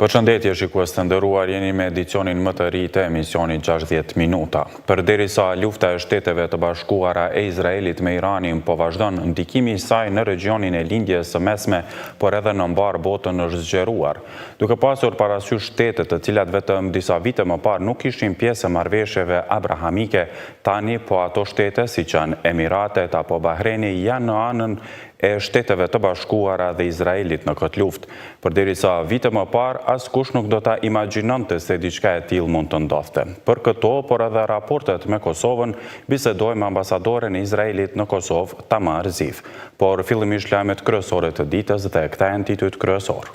Përshëndetje shikues të nderuar, jeni me edicionin më të ri të emisionit 60 minuta. Përderisa lufta e Shteteve të Bashkuara e Izraelit me Iranin po vazhdon, ndikimi i saj në regionin e Lindjes së Mesme, por edhe në mbar botën është zgjeruar. Duke pasur parasysh shtete të cilat vetëm disa vite më parë nuk ishin pjesë e marrëveshjeve abrahamike, tani po ato shtete siç janë Emiratet apo Bahreni janë në anën e Shteteve të Bashkuara dhe Izraelit në këtë luftë. Përderisa vite më parë, askush nuk do ta imagjinonte se diçka e tillë mund të ndodhte. Për këto, por edhe raportet me Kosovën, bisedoj me ambasadorën e Izraelit në Kosovë, Tamar Zif. Por fillimisht lajmet kryesore të ditës dhe këta janë titujt kryesor.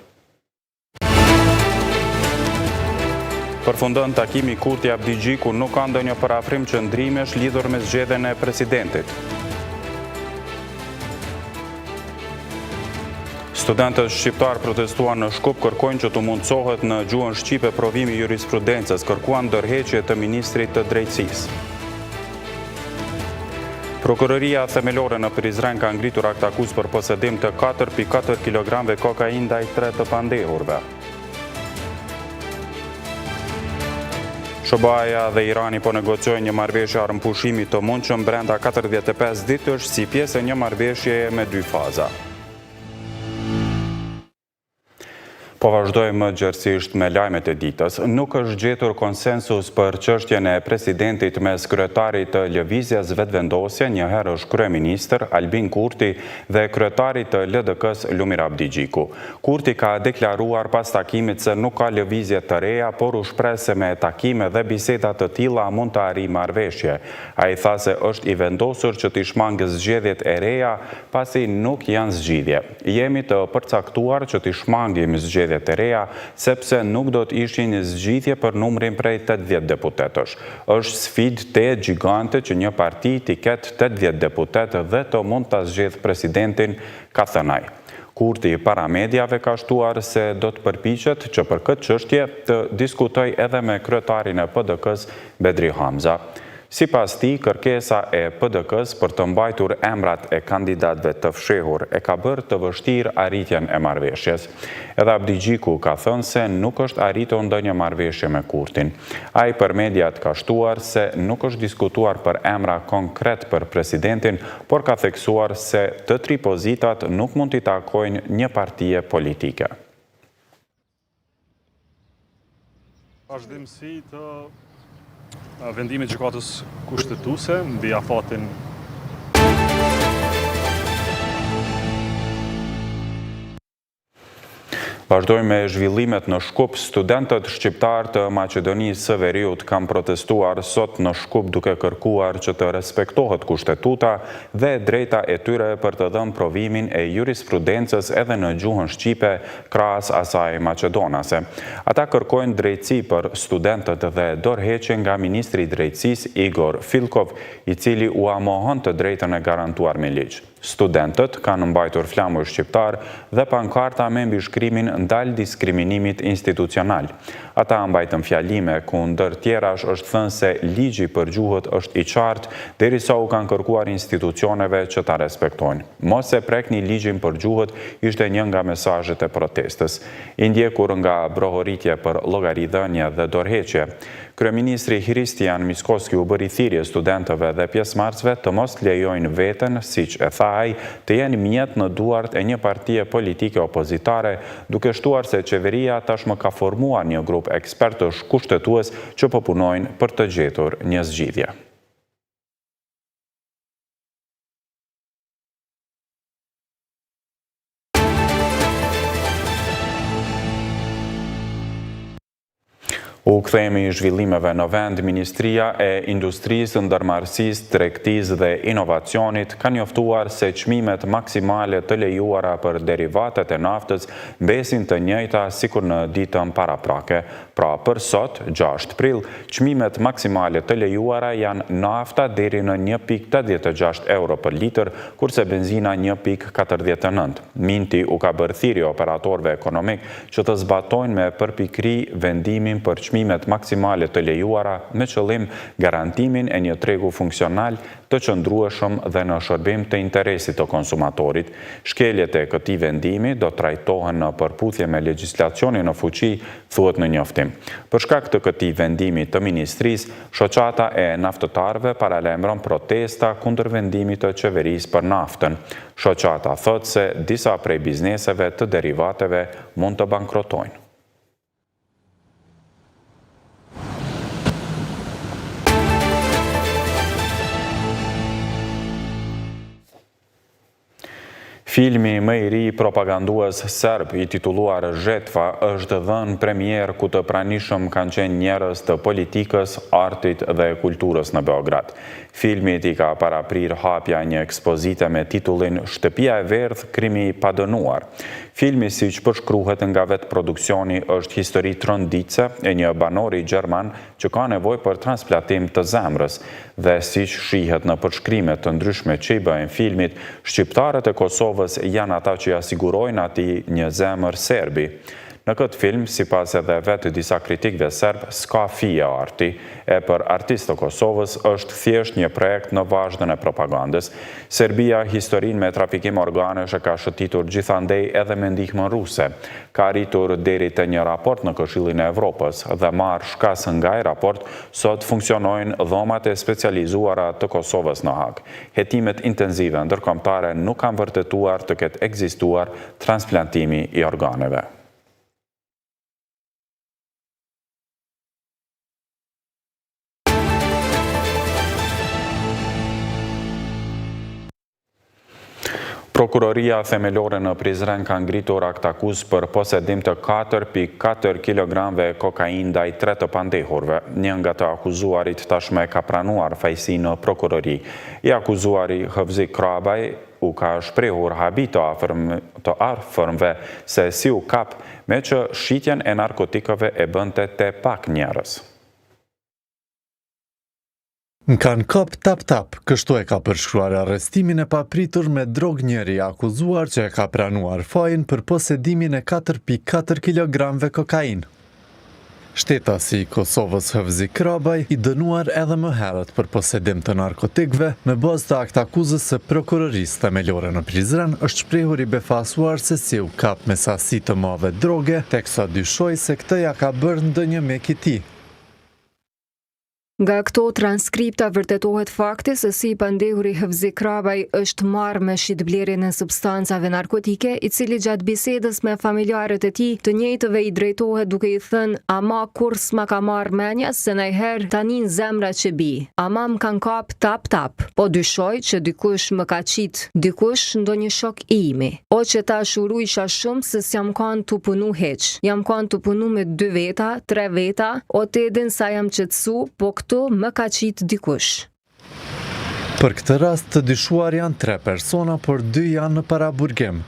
Përfundon takimi Kurti Abdigjiku, nuk ka ndonjë parafrim qëndrimesh lidhur me zgjedhjen e presidentit. Studentët shqiptar protestuan në Shkup, kërkojnë që të mundsohet në gjuhën shqipe provimi jurisprudencës, kërkuan ndërheqje të ministrit të drejtësisë. Prokuroria themelore në Prizren ka ngritur akt akuz për posedim të 4,4 kg kokainë ndaj 3 të pandehurve. Shobaja dhe Irani po negociojnë një marrëveshje armëpushimi të mundshëm brenda 45 ditësh si pjesë e një marrëveshjeje me 2 faza. Po vazhdojmë gjërësisht me lajmet e ditës. Nuk është gjetur konsensus për çështjen e presidentit mes kryetarit të lëvizjes vetëvendosje, njëherë është kryeministër Albin Kurti dhe kryetarit të LDK-s Lumir Abdigjiku. Kurti ka deklaruar pas takimit se nuk ka lëvizje të reja, por u shpreh se me takime dhe biseda të tilla mund të arrijë marrëveshje. Ai tha se është i vendosur që të shmangë zgjedhjet e reja pasi nuk janë zgjidhje. Jemi të përcaktuar që të shmangim zgjedhjet të reja, sepse nuk do të ishin zgjidhje për numrin prej 80 deputetësh. Është sfidë gjigante që një parti të ketë 80 deputetë dhe të mund ta zgjedhë presidentin, ka thënë ai. Kurti para mediave ka shtuar se do të përpiqet që për këtë çështje të diskutoj edhe me kryetarin e PDK-s Bedri Hamza. Sipas tij, kërkesa e PDK-s për të mbajtur emrat e kandidatëve të fshehur e ka bërë të vështirë arritjen e marrëveshjes. Edhe Abdigjiku ka thënë se nuk është arritur ndonjë marrëveshje me Kurtin. Ai për mediat ka shtuar se nuk është diskutuar për emra konkret për presidentin, por ka theksuar se të 3 pozitat nuk mund t'i takojnë një partie politike. Vazhdimsi të vendimit gjykatës kushtetuese mbi afatin Vazhdojmë me zhvillimet në Shkup. Studentët shqiptar të Maqedonisë së Veriut kanë protestuar sot në Shkup duke kërkuar që të respektohet kushtetuta dhe drejta e tyre për të dhënë provimin e jurisprudencës edhe në gjuhën shqipe krahas asaj maqedonase. Ata kërkojnë drejtësi për studentët dhe dorëheqje nga ministri i drejtësisë Igor Filkov, i cili u amohon të drejtën e garantuar me ligj. Studentët kanë mbajtur flamur shqiptar dhe pankarta me mbishkrimin ndal diskriminimit institucional. Ata mbajtën fjalime ku ndër tjerash është thënë se ligji për gjuhët është i qartë, derisa u kanë kërkuar institucioneve që ta respektojnë. Mos e prekni ligjin për gjuhët ishte një nga mesazhet e protestës. I ndjekur nga brohoritje për llogaridhënie dhe dorëheqje. Kryeministri Hristijan Miskoski u bëri thirrje studentëve dhe pjesëmarrësve të mos lejojnë veten, siç e tha ai, të jenë mjet në duart e një partie politike opozitare, duke shtuar se qeveria tashmë ka formuar një grup ekspertësh kushtetues që po punojnë për të gjetur një zgjidhje. U kthehemi i zhvillimeve në vend. Ministria e Industrisë, Ndërmarrësisë, Tregtisë dhe Inovacionit ka njoftuar se çmimet maksimale të lejuara për derivatet e naftës mbesin të njëjta sikur në ditën paraprake. Pra për sot, 6 prill, çmimet maksimale të lejuara janë nafta deri në 1,86 euro për litër, kurse benzina 1,49. Minti u ka bërë thirrje operatorëve ekonomik që të zbatojnë me përpikëri vendimin për çmimet çmimet maksimale të lejuara me qëllim garantimin e një tregu funksional të qëndrueshëm dhe në shërbim të interesit të konsumatorit. Shkeljet e këtij vendimi do trajtohen në përputhje me legjislacionin në fuqi, thuhet në njoftim. Për shkak të këtij vendimi të ministrisë, shoqata e naftëtarëve paralajmëron protesta kundër vendimit të qeverisë për naftën. Shoqata thotë se disa prej bizneseve të derivateve mund të bankrotojnë. Filmi më i ri propagandues serb i titulluar Žetva është dhënë premier ku të pranishëm kanë qenë njerëz të politikës, artit dhe kulturës në Beograd. Filmit i ka paraprir hapja një ekspozite me titullin Shtëpia e verdhë, krimi i padënuar. Filmi, siç përshkruhet nga vetë produksioni, është histori tronditse e një banori gjerman që ka nevojë për transplantim të zemrës dhe siç shihet në përshkrimet të ndryshme që i bëhen filmit, shqiptarët e Kosovës janë ata që ja sigurojnë atij një zemër serbi. Në këtë film, sipas edhe vetë disa kritikëve serb, s'ka fije arti, e për artistë të Kosovës është thjesht një projekt në vazhdën e propagandës. Serbia historinë me trafikim organesh e ka shëtitur gjithandej edhe me ndihmën ruse. Ka arritur deri te një raport në Këshillin e Evropës dhe marrë shkas nga ai raport, sot funksionojnë dhomat e specializuara të Kosovës në Hag. Hetimet intensive ndërkombëtare nuk kanë vërtetuar të ketë ekzistuar transplantimi i organeve. Prokuroria themelore në Prizren ka ngritur akt akuz për posedim të 4,4 kilogramve kokainë ndaj 3 të pandehurve. Një nga të akuzuarit tashmë ka pranuar fajsi në prokurori. I akuzuari Hëvzi Krabaj u ka shprehur habi të afërmve se si u kap, me që shitjen e narkotikëve e bënte te pak njerëz. Në kanë kap tap-tap, kështu e ka përshkruar arrestimin e papritur me drog njeri akuzuar që e ka pranuar fajin për posedimin e 4,4 kilogramve kokainë. Shtetasi i Kosovës Hëvzi Krabaj i dënuar edhe më herët për posedim të narkotikëve në bazë të akt akuzës së prokurorisë themelore në Prizren është shprehur i befasuar se si u kap me sasi të madhe droge, teksa dyshoj se këtë ja ka bërë ndonjë mik i tij. Nga këto transkripta vërtetohet fakti se si pandehuri Hëvzi Krabaj është marrë me shitblerjen e substancave narkotike, i cili gjatë bisedës me familjarët e tij të njëjtëve i drejtohet duke i thënë: "Ama kur s'ma ka marrë menja se najherë tani në zemra që bi. Ama më kanë kap tap-tap. Po dyshoj që dikush më ka qit, dikush ndonjë shok i imi. O që ta shurujsha shumë se s'jam kanë të punu heq. Jam kanë të punu me 2 veta, 3 veta, o të edhin sa jam qetësu, po këtu më ka qit dikush." Për këtë rast të dyshuar janë 3 persona, por 2 janë në paraburgim.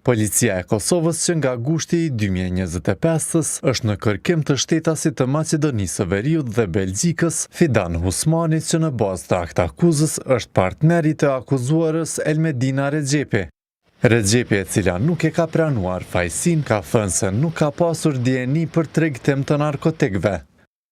Policia e Kosovës që nga gushti i 2025-ës është në kërkim të shtetasit të Maqedonisë së Veriut dhe Belgjikës, Fidan Husmani, që në bazë të akt akuzës është partneri të akuzuarës Elmedina Rexhepi. Rexhepi, e cila nuk e ka pranuar fajsin, ka thënë se nuk ka pasur dijeni për tregtim të narkotikëve.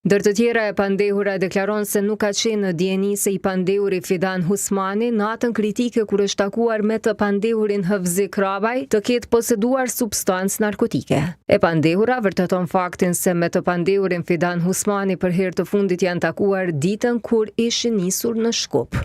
Ndër të tjera e pandehura deklaron se nuk ka qenë në dijeni se i pandehuri Fidan Husmani natën kritike kur është takuar me të pandehurin Hëvzi Krabaj të ketë poseduar substancë narkotike. E pandehura vërteton faktin se me të pandehurin Fidan Husmani për herë të fundit janë takuar ditën kur ishin nisur në Shkup.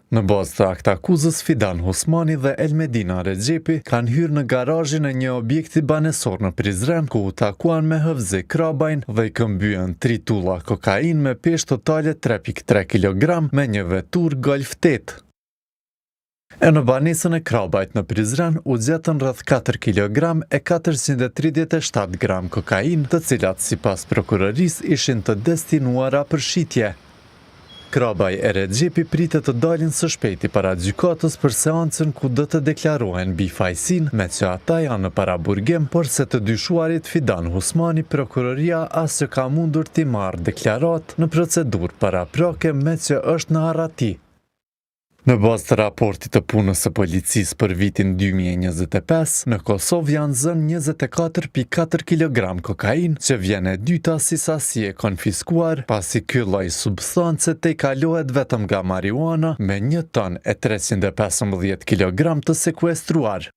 Në bazë të akt akuzës, Fidan Husmani dhe Elmedina Rexhepi kanë hyrë në garazhin e një objekti banesor në Prizren, ku u takuan me Hëvzi Krabajn dhe i këmbyen 3 tulla kokainë me peshë totale 3,3 kg me një vetur Golf 8. E në banesën e Krabajt në Prizren u gjetën rreth 4 kg e 437 gram kokainë, të cilat sipas prokurorisë ishin të destinuara për shitje. Krabaj e Rexhepi pritet të dalin së shpejti para gjykatës për seancën ku do të deklarohen mbi fajsin, me që ata janë në paraburgim, por se të dyshuarit Fidan Husmani, prokuroria as që ka mundur t'i marrë deklarat në procedurë paraprake, me që është në harrati. Në bazë të raportit të punës së policisë për vitin 2025, në Kosovë janë zënë 24,4 kg kokain, që vjen e dyta si sasi e konfiskuar, pasi ky lloj substance tejkalohet vetëm nga marijuana me 1 ton e 315 kg të sekuestruar.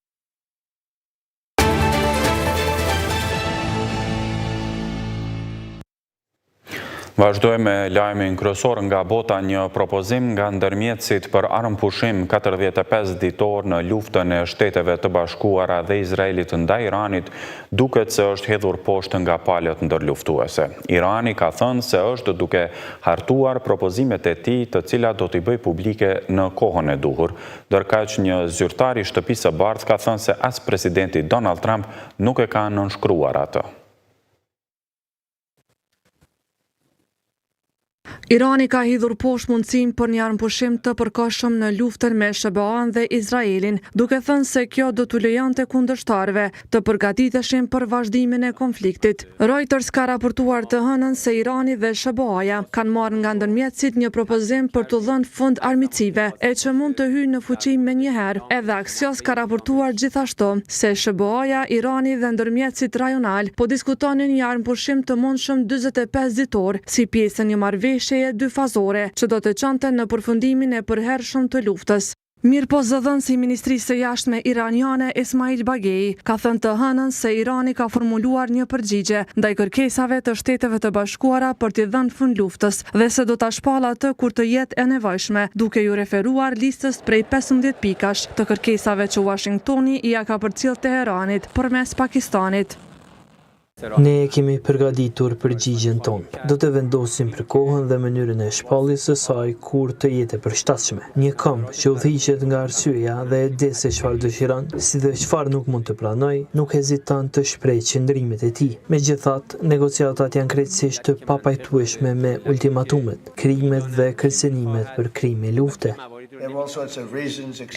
Vazhdojmë me lajmin kryesor nga bota. Një propozim nga ndërmjetësit për armëpushim 45 ditor në luftën e Shteteve të Bashkuara dhe Izraelit ndaj Iranit duket se është hedhur poshtë nga palët ndërluftuese. Irani ka thënë se është duke hartuar propozimet e tij, të cilat do t'i bëj publike në kohën e duhur, ndërkaq një zyrtar i Shtëpisë së Bardhë ka thënë se as presidenti Donald Trump nuk e ka nënshkruar atë. Irani ka hidhur poshtë mundësinë për një armëpushim të përkohshëm në luftën me SBA-n dhe Izraelin, duke thënë se kjo do t'u lejonte kundërshtarëve të përgatiteshin për vazhdimin e konfliktit. Reuters ka raportuar të hënën se Irani dhe SBA-ja kanë marrë nga ndërmjetësit një propozim për t'u dhënë fund armiqësive, e që mund të hyjë në fuqi menjëherë. Edhe Axios ka raportuar gjithashtu se SBA-ja, Irani dhe ndërmjetësit rajonal po diskutonin një armëpushim të mundshëm 45 ditor si pjesë e një marrëveshje dyfazore që do të çonte në përfundimin e përhershëm të luftës. Mirëpo zëdhënësi i Ministrisë së Jashtme iraniane Ismail Bagei ka thënë të hënën se Irani ka formuluar një përgjigje ndaj kërkesave të Shteteve të Bashkuara për t'i dhënë fund luftës dhe se do ta shpallë atë kur të jetë e nevojshme, duke ju referuar listës prej 15 pikash të kërkesave që Washingtoni i ja ka përcjell Teheranit përmes Pakistanit. Ne kemi përgatitur përgjigjen tonë. Do të vendosim për kohën dhe mënyrën e shpalljes së saj kur të jetë e përshtatshme. Një këmbë që udhëhiqet nga arsyeja dhe e di se çfarë dëshiron, si dhe çfarë nuk mund të pranoj, nuk heziton të shprehë qëndrimet e tij. Megjithatë, negociatat janë krejtësisht të papajtueshme me ultimatumet, krimet dhe kërcënimet për krime lufte.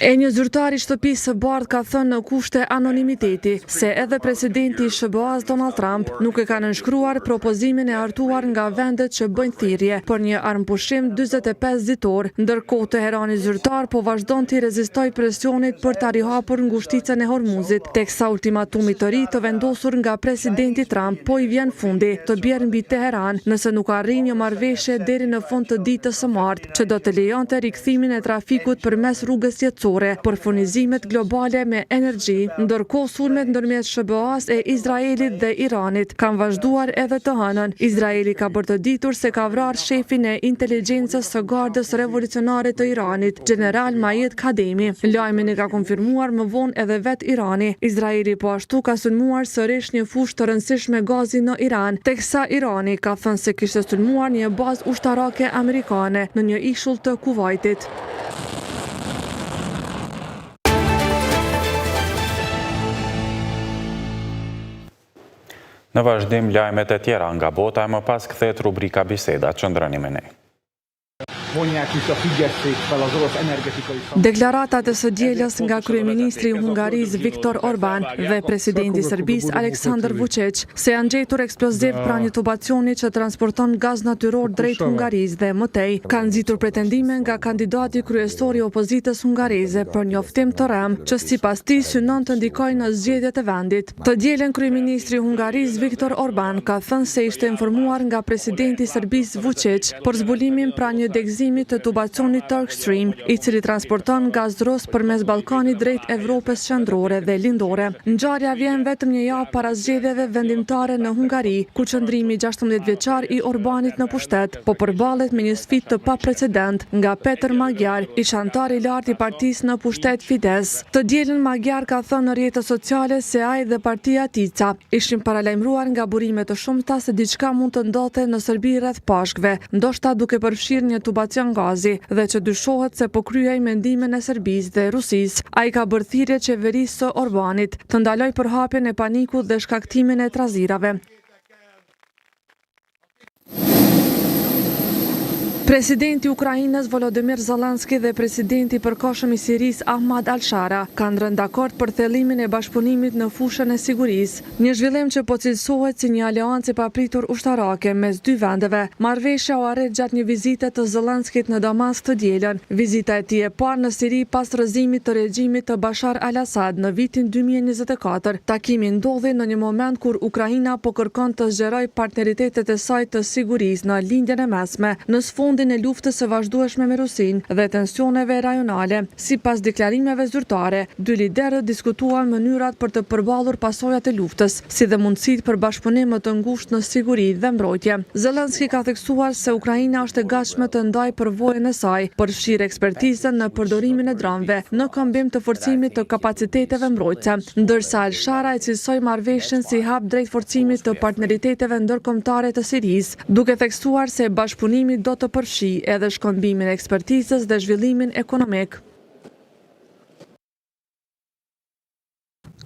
E një zyrtar i Shtëpisë së Bardhë ka thënë në kushte anonimiteti se edhe presidenti i SBA-s Donald Trump nuk e ka nënshkruar propozimin e hartuar nga vendet që bëjnë thirrje për një armëpushim 45 ditor, ndërkohë Teherani zyrtar po vazhdon të rezistoj presionit për ta rihapur ngushticën e Hormuzit, teksa ultimatumi të ri të vendosur nga presidenti Trump po i vjen fundi të bjerë mbi Teheran nëse nuk arrin një marrëveshje deri në fund të ditës së martë, që do të lejonte rikthimin e trafikut përmes rrugës jetësore për furnizimet globale me energji, ndërkohë sulmet ndërmjet SBA-s e Izraelit dhe Iranit kanë vazhduar edhe të hënën. Izraeli ka bërë të ditur se ka vrarë shefin e inteligjencës së Gardës Revolucionare të Iranit, General Majed Kademi. Lajmin e ka konfirmuar më vonë edhe vet Irani. Izraeli po ashtu ka sulmuar sërish një fushë të rëndësishme gazi në Iran, teksa Irani ka thënë se kishte sulmuar një bazë ushtarake amerikane në një ishull të Kuvajtit. Në vazhdim lajmet e tjera nga bota, më pas kthehet rubrika Biseda, qëndroni me ne. Deklaratat e së dielës nga kryeministri i Hungarisë Viktor Orban dhe presidenti i Serbisë Aleksandar Vučić se janë gjetur eksploziv pranë një tubacioni që transporton gaz natyror drejt Hungarisë dhe mëtej, kanë nxitur pretendime nga kandidati kryesor i opozitës hungarize për njoftim të rëmë që sipas tij synon të ndikojë në zgjedhjet e vendit. Të dielën kryeministri i Hungarisë Viktor Orban ka thënë se ishte informuar nga presidenti i Serbisë Vučić për zbulimin pranë një degëzimi të tubacionit Turk Stream, i cili transporton gaz rus përmes Ballkanit drejt Evropës qendrore dhe lindore. Ngjarja vjen vetëm një javë para zgjedhjeve vendimtare në Hungari, ku qëndrimi 16 vjeçar i Orbanit në pushtet po përballet me një sfidë të paprecedent nga Peter Magyar, ish antar i lartë i partisë në pushtet Fidesz. Të dielën Magyar ka thënë në rrjetet sociale se ai dhe partia Tica ishin paralajmëruar nga burime të shumta se diçka mund të ndodhte në Serbi rreth pashkve, ndoshta duke përfshirë një tubacion gazi, dhe që dyshohet se po kryej mendimin e Serbisë dhe Rusisë. Ai ka bërë thirrje qeverisë së Orbanit të ndaloj përhapjen e panikut dhe shkaktimin e trazirave. Presidenti i Ukrainës Volodymyr Zelensky dhe presidenti i përkohshëm i Sirisë Ahmad al-Shara kanë rënë dakord për thellimin e bashkëpunimit në fushën e sigurisë, një zhvillim që po cilësohet si një aleancë e papritur ushtarake mes dy vendeve. Marrëveshja u arrit gjatë një vizite të Zelenskit në Damask të dielën. Vizita e tij e parë në Siri pas rrëzimit të regjimit të Bashar al-Assad në vitin 2024. Takimi ndodhi në një moment kur Ukraina po kërkon të zgjerojë partneritetet e saj të sigurisë në Lindjen e Mesme, në sfondin e luftës së vazhdueshme me Rusinë dhe tensioneve rajonale. Sipas deklarimeve zyrtare, dy liderët diskutuan mënyrat për të përballur pasojat e luftës, si dhe mundësitë për bashkëpunim më të ngushtë në siguri dhe mbrojtje. Zelensky ka theksuar se Ukraina është e gatshme të ndajë përvojën e saj, përfshirë ekspertizën në përdorimin e dronëve në këmbim të forcimit të kapaciteteve mbrojtëse, ndërsa al-Shara e cilësoi marrëveshjen si hap drejt forcimit të partneriteteve ndërkombëtare të Sirisë, duke theksuar se bashkëpunimi do të përfshi edhe shkëmbimin e ekspertizës dhe zhvillimin ekonomik.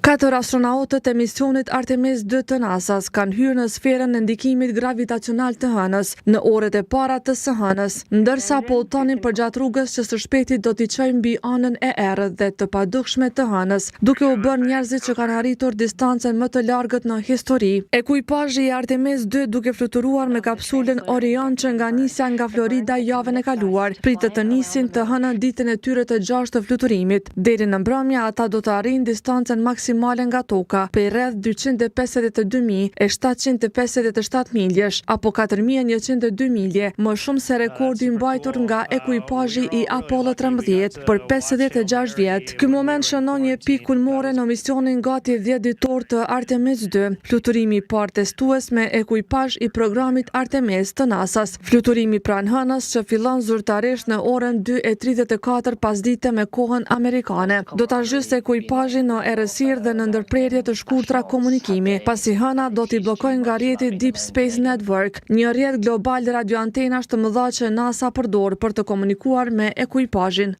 4 astronautët e misionit Artemis 2 të NASA-s kanë hyrë në sferën e ndikimit gravitacional të hënës në orët e para të së hënës, ndërsa po udhtonin përgjatë rrugës që së shpejti do t'i çojë mbi anën e errët dhe të padukshme të hënës, duke u bërë njerëzit që kanë arritur distancën më të largët në histori. Ekuipazhi i Artemis 2 duke fluturuar me kapsulën Orion që nga nisja nga Florida javën e kaluar, pritet të nisin të hënën ditën e tyre të 6 të fluturimit. Deri në mbrëmje ata do të arrijnë distancën maksimale nga toka, për rreth 252.757 miljesh, apo 4.102 milje, më shumë se rekordi mbajtur nga ekuipazhi i Apollo 13 për 56 vjet. Ky moment shënon një pikë kulmore në misionin gati 10 ditor të Artemis 2, fluturimi i parë testues me ekuipazh i programit Artemis të NASA-s. Fluturimi pranë hënës që fillon zyrtarisht në orën 2:34 pasdite me kohën amerikane. Do ta zhysë ekuipazhin në errësirë dhe në ndërprerje të shkurtra komunikimi, pasi hëna do t'i bllokojë nga rrjeti Deep Space Network, një rrjet global radioantenash të mëdha që NASA përdor për të komunikuar me ekuipazhin.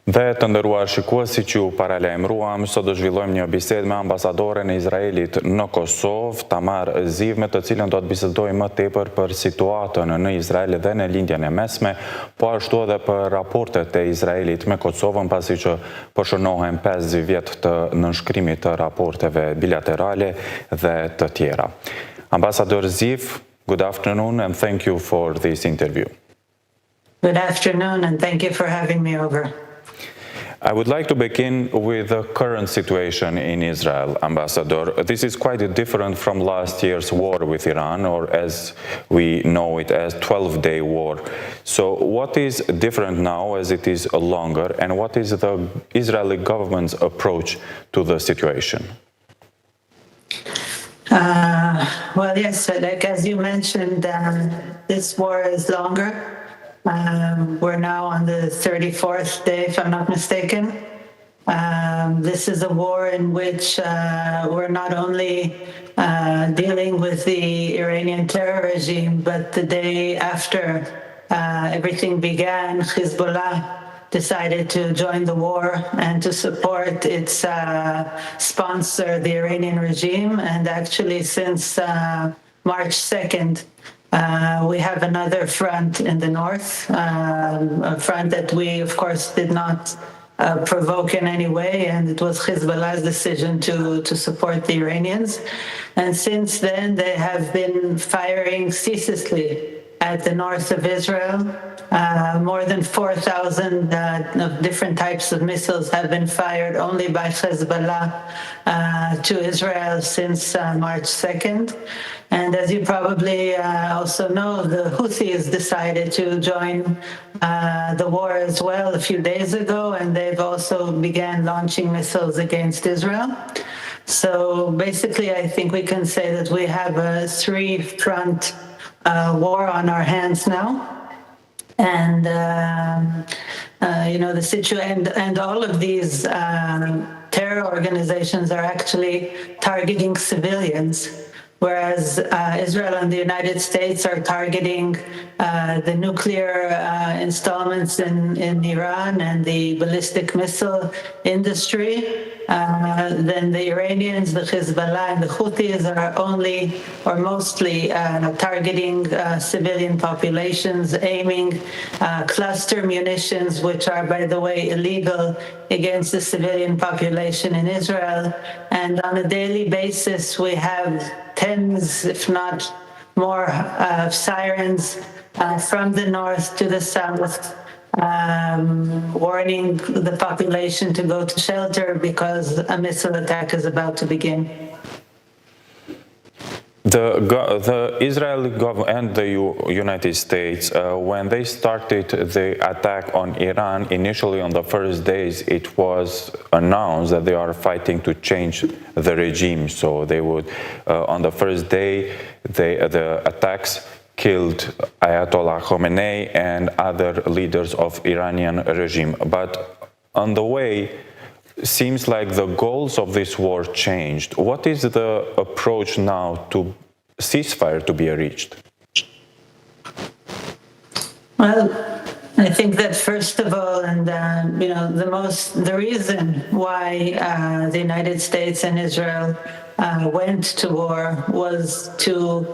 Dhe të nderuar shikues, siç ju paralajmëruam, sot do zhvillojmë një bisedë me ambasadoren e Izraelit në Kosovë, Tamar Ziv, me të cilën do të bisedojmë më tepër për situatën në Izrael dhe në Lindjen e Mesme, po ashtu edhe për raportet e Izraelit me Kosovën, pasi që po shënohen 5 vjet të nënshkrimit të raporteve bilaterale dhe të tjera. Ambasador Ziv, good afternoon and thank you for this interview. Good afternoon and thank you for having me over. I would like to begin with the current situation in Israel, Ambassador. This is quite different from last year's war with Iran, or as we know it as 12-day war. So what is different now as it is longer, and what is the Israeli government's approach to the situation? Well, yes, like as you mentioned, this war is longer. We're now on the 34th day, if I'm not mistaken. This is a war in which we're not only dealing with the Iranian terror regime, but the day after everything began, Hezbollah decided to join the war and to support its sponsor, the Iranian regime. And actually, since March 2nd, we have another front in the north, a front that we, of course, did not provoke in any way, and it was Hezbollah's decision to support the Iranians. And since then, they have been firing ceaselessly at the north of Israel. More than 4,000 of different types of missiles have been fired only by Hezbollah to Israel since March 2nd. And as you probably also know, the Houthis decided to join the war as well a few days ago, and they've also began launching missiles against Israel. So basically, I think we can say that we have a three-front war on our hands now. And, the situation, and all of these terror organizations are actually targeting civilians, whereas Israel and the United States are targeting the nuclear installments in Iran and the ballistic missile industry, then the Iranians, the Hezbollah, and the Houthis are only or mostly targeting civilian populations, aiming cluster munitions, which are, by the way, illegal against the civilian population in Israel. And on a daily basis, we have tens, if not more, sirens from the north to the south, warning the population to go to shelter because a missile attack is about to begin. The Israeli government and the United States, when they started the attack on Iran, initially on the first days, it was announced that they are fighting to change the regime. So they would, on the first day, the attacks killed Ayatollah Khamenei and other leaders of Iranian regime. But on the way, seems like the goals of this war changed. What is the approach now to ceasefire to be reached? Well, I think that first of all, and the reason why the United States and Israel went to war was to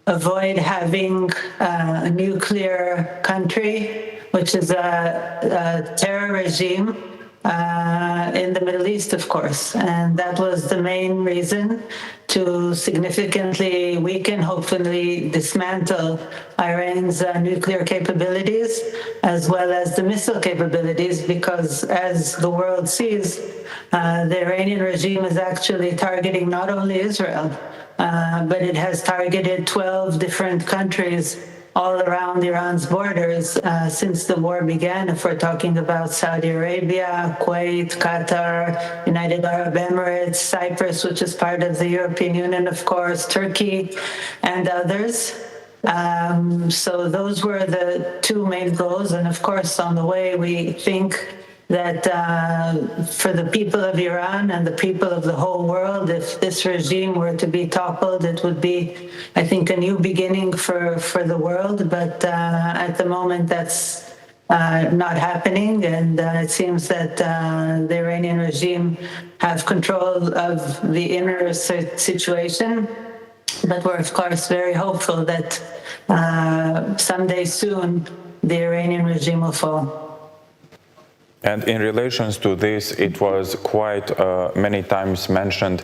avoid having a nuclear country, which is a terror regime in the Middle East, of course. And that was the main reason, to significantly weaken, hopefully dismantle Iran's nuclear capabilities, as well as the missile capabilities, because as the world sees, the Iranian regime is actually targeting not only Israel, but it has targeted 12 different countries all around Iran's borders since the war began. If we're talking about Saudi Arabia, Kuwait, Qatar, United Arab Emirates, Cyprus, which is part of the European Union, of course, Turkey, and others. So those were the two main goals. And of course, on the way, we think that for the people of Iran and the people of the whole world, if this regime were to be toppled, it would be, I think, a new beginning for the world. But at the moment, that's not happening. And it seems that the Iranian regime have control of the inner situation. But we're, of course, very hopeful that someday soon the Iranian regime will fall. And in relations to this, it was quite many times mentioned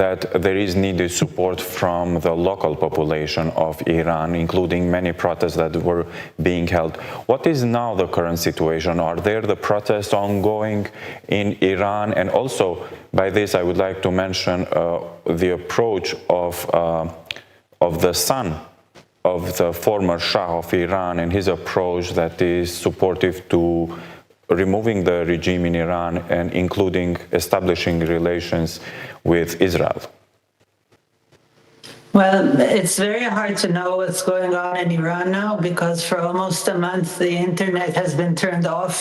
that there is needed support from the local population of Iran, including many protests that were being held. What is now the current situation? Are there the protests ongoing in Iran? And also, by this, I would like to mention the approach of the son of the former Shah of Iran and his approach that is supportive to removing the regime in Iran and including establishing relations with Israel? Well, it's very hard to know what's going on in Iran now, because for almost a month the internet has been turned off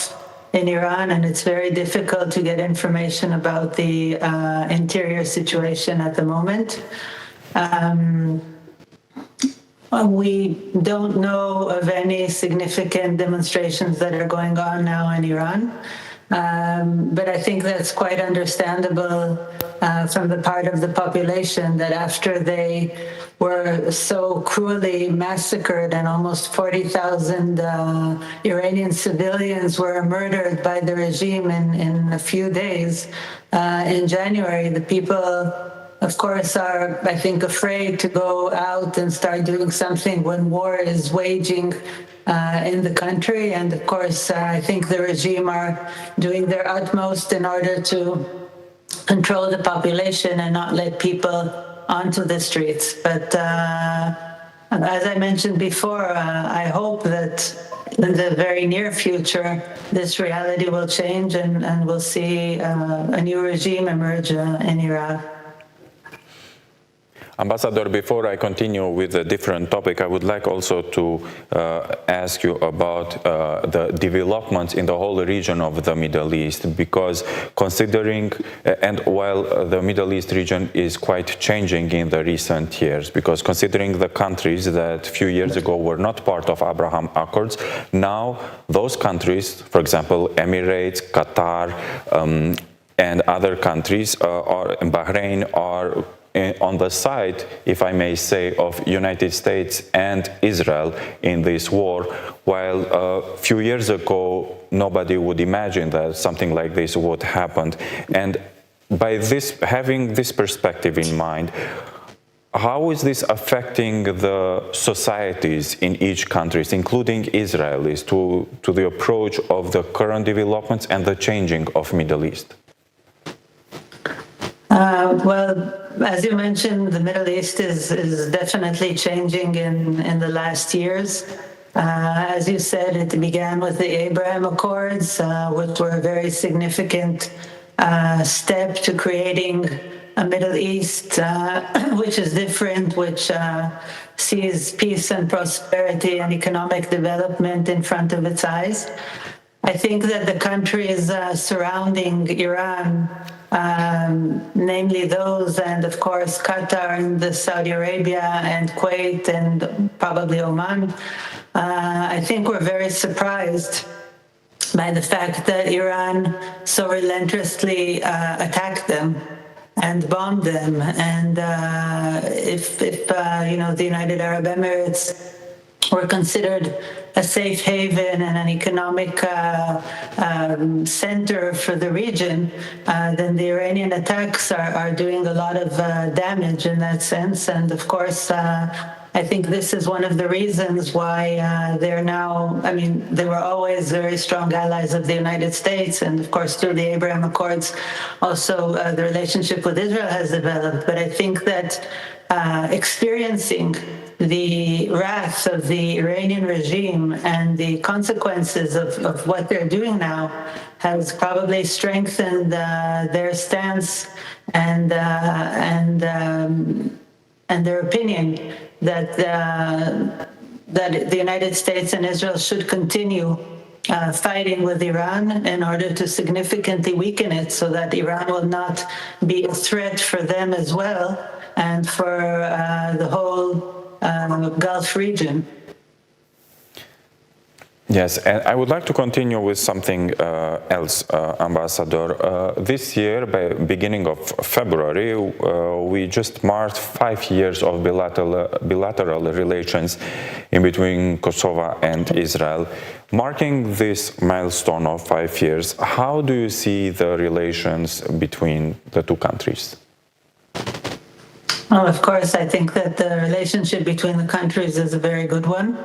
in Iran, and it's very difficult to get information about the interior situation at the moment. We don't know of any significant demonstrations that are going on now in Iran, but I think that's quite understandable from the part of the population that after they were so cruelly massacred and almost 40,000 Iranian civilians were murdered by the regime in a few days in January, the people, of course, are, I think, afraid to go out and start doing something when war is waging in the country. And of course, I think the regime are doing their utmost in order to control the population and not let people onto the streets. But as I mentioned before, I hope that in the very near future, this reality will change and we'll see a new regime emerge in Iraq. Ambassador, before I continue with a different topic, I would like also to ask you about the developments in the whole region of the Middle East, because considering, and while the Middle East region is quite changing in the recent years, because considering the countries that a few years ago were not part of Abraham Accords, now those countries, for example, Emirates, Qatar, and other countries, Bahrain, are on the side, if I may say, of United States and Israel in this war, while a few years ago nobody would imagine that something like this would happen. And by this, having this perspective in mind, how is this affecting the societies in each country, including Israelis, to the approach of the current developments and the changing of Middle East? Well, as you mentioned, the Middle East is definitely changing in the last years. As you said, it began with the Abraham Accords, which were a very significant step to creating a Middle East which is different, which sees peace and prosperity and economic development in front of its eyes. I think that the countries surrounding Iran, namely those, and of course Qatar and Saudi Arabia and Kuwait and probably Oman, I think we're very surprised by the fact that Iran so relentlessly attacked them and bombed them. And if the United Arab Emirates were considered a safe haven and an economic center for the region, then the Iranian attacks are doing a lot of damage in that sense. And of course, I think this is one of the reasons why they're now, they were always very strong allies of the United States. And of course, through the Abraham Accords, also the relationship with Israel has developed. But I think that experiencing the wrath of the Iranian regime and the consequences of what they're doing now has probably strengthened their stance and their opinion that the United States and Israel should continue fighting with Iran in order to significantly weaken it, so that Iran will not be a threat for them as well and for the whole Gulf region. Yes, and I would like to continue with something else, Ambassador. This year, by beginning of February, we just marked 5 years of bilateral relations in between Kosovo and Israel. Marking this milestone of 5 years, how do you see the relations between the two countries? Well, of course, I think that the relationship between the countries is a very good one.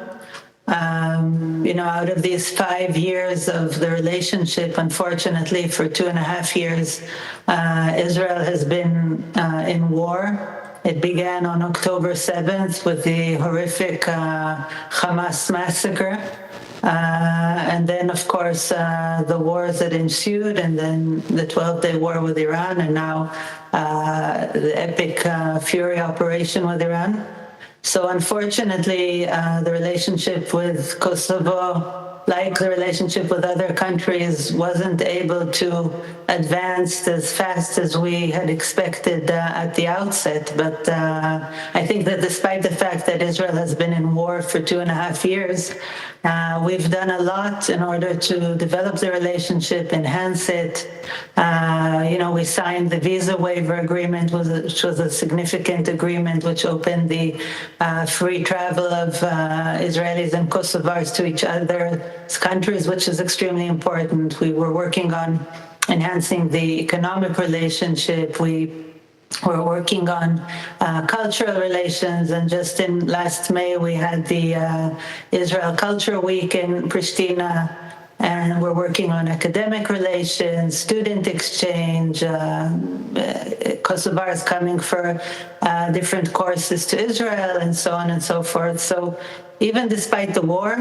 Out of these 5 years of the relationship, unfortunately, for 2.5 years, Israel has been in war. It began on October 7th with the horrific Hamas massacre. And then, of course, the wars that ensued, and then the 12-day war with Iran, and now the epic Fury operation with Iran. So unfortunately, the relationship with Kosovo, like the relationship with other countries, wasn't able to advance as fast as we had expected at the outset. But I think that despite the fact that Israel has been in war for 2.5 years, we've done a lot in order to develop the relationship, enhance it. We signed the visa waiver agreement, which was a significant agreement which opened the free travel of Israelis and Kosovars to each other's countries, which is extremely important. We were working on enhancing the economic relationship. We're working on cultural relations, and just in last May we had the Israel Culture Week in Pristina, and we're working on academic relations, student exchange, Kosovars coming for different courses to Israel, and so on and so forth. So even despite the war,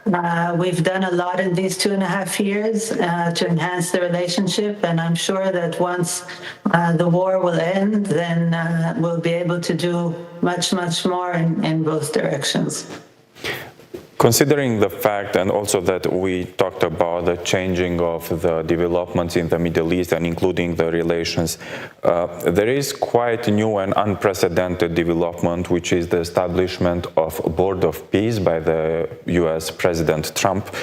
We've done a lot in these 2.5 years to enhance the relationship, and I'm sure that once the war will end, then we'll be able to do much, much more in both directions. Considering the fact and also that we talked about the changing of the developments in the Middle East and including the relations, there is quite new and unprecedented development, which is the establishment of a Board of Peace by the US President Trump.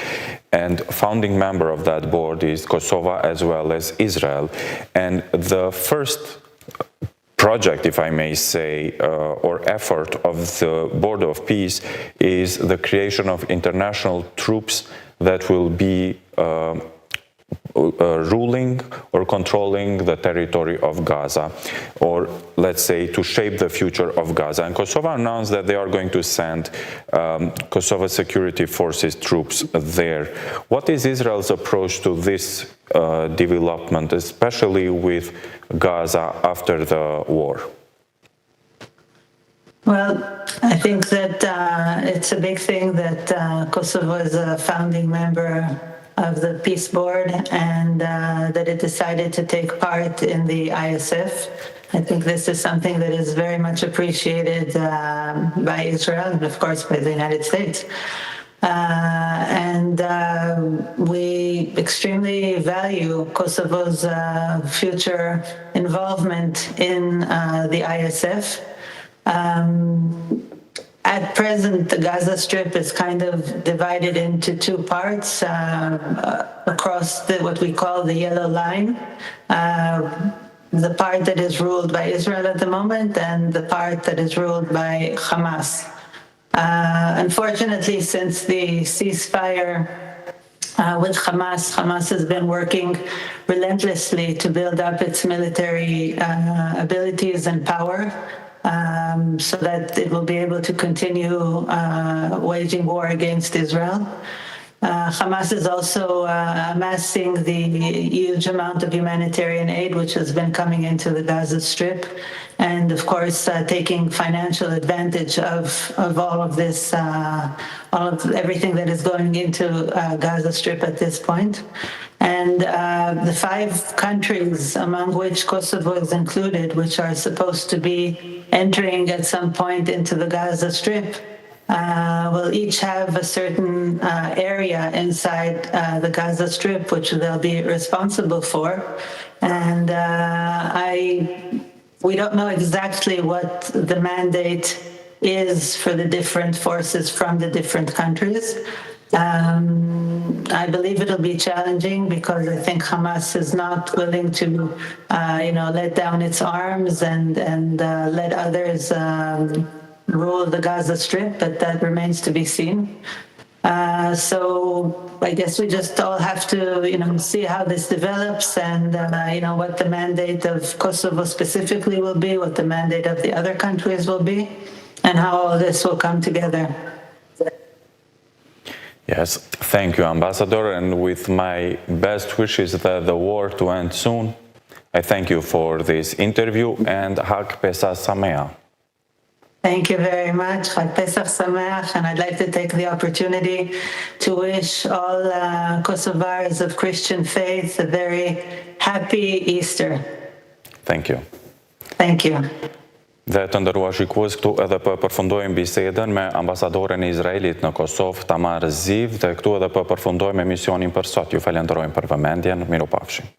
And founding member of that board is Kosovo as well as Israel. And the first project, if I may say, or effort of the Board of Peace is the creation of international troops that will be ruling or controlling the territory of Gaza, or let's say to shape the future of Gaza. And Kosovo announced that they are going to send Kosovo Security Forces troops there. What is Israel's approach to this development, especially with Gaza after the war? Well, I think that it's a big thing that Kosovo is a founding member of the Peace Board and that it decided to take part in the ISF. I think this is something that is very much appreciated by Israel and, of course, by the United States. We extremely value Kosovo's future involvement in the ISF. At present, the Gaza Strip is kind of divided into two parts across what we call the yellow line. The part that is ruled by Israel at the moment and the part that is ruled by Hamas. Unfortunately, since the ceasefire with Hamas has been working relentlessly to build up its military abilities and power so that it will be able to continue waging war against Israel. Hamas is also amassing the huge amount of humanitarian aid which has been coming into the Gaza Strip, and of course taking financial advantage of all of this, everything that is going into Gaza Strip at this point. And the 5 countries, among which Kosovo is included, which are supposed to be entering at some point into the Gaza Strip, will each have a certain area inside the Gaza Strip which they'll be responsible for. And we don't know exactly what the mandate is for the different forces from the different countries. I believe it'll be challenging because I think Hamas is not willing to, let down its arms and let others rule the Gaza Strip, but that remains to be seen. So I guess we just all have to, see how this develops and, what the mandate of Kosovo specifically will be, what the mandate of the other countries will be, and how all this will come together. Yes, thank you, Ambassador. And with my best wishes that the war to end soon, I thank you for this interview and Hag Pesach Sameach. Thank you very much. Chag Pesach Sameach, and I'd like to take the opportunity to wish all Kosovars of Christian faith a very happy Easter. Thank you. Thank you. Dhe të ndërruar shikues, këtu edhe përfundojmë bisedën me ambasadoren e Izraelit në Kosovë, Tamar Ziv, dhe këtu edhe përfundojmë emisionin për sot. Ju falenderojmë për vëmendjen. Mirupafshim.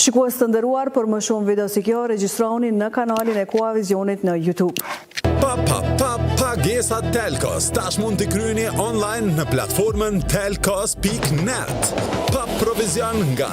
Shikues të nderuar, për më shumë video si kjo, regjistroni në kanalin e KOHAVISIONit në YouTube. Pagesa Telkos tash mund t'i kryeni online në platformën telkos.net. Pa provizion nga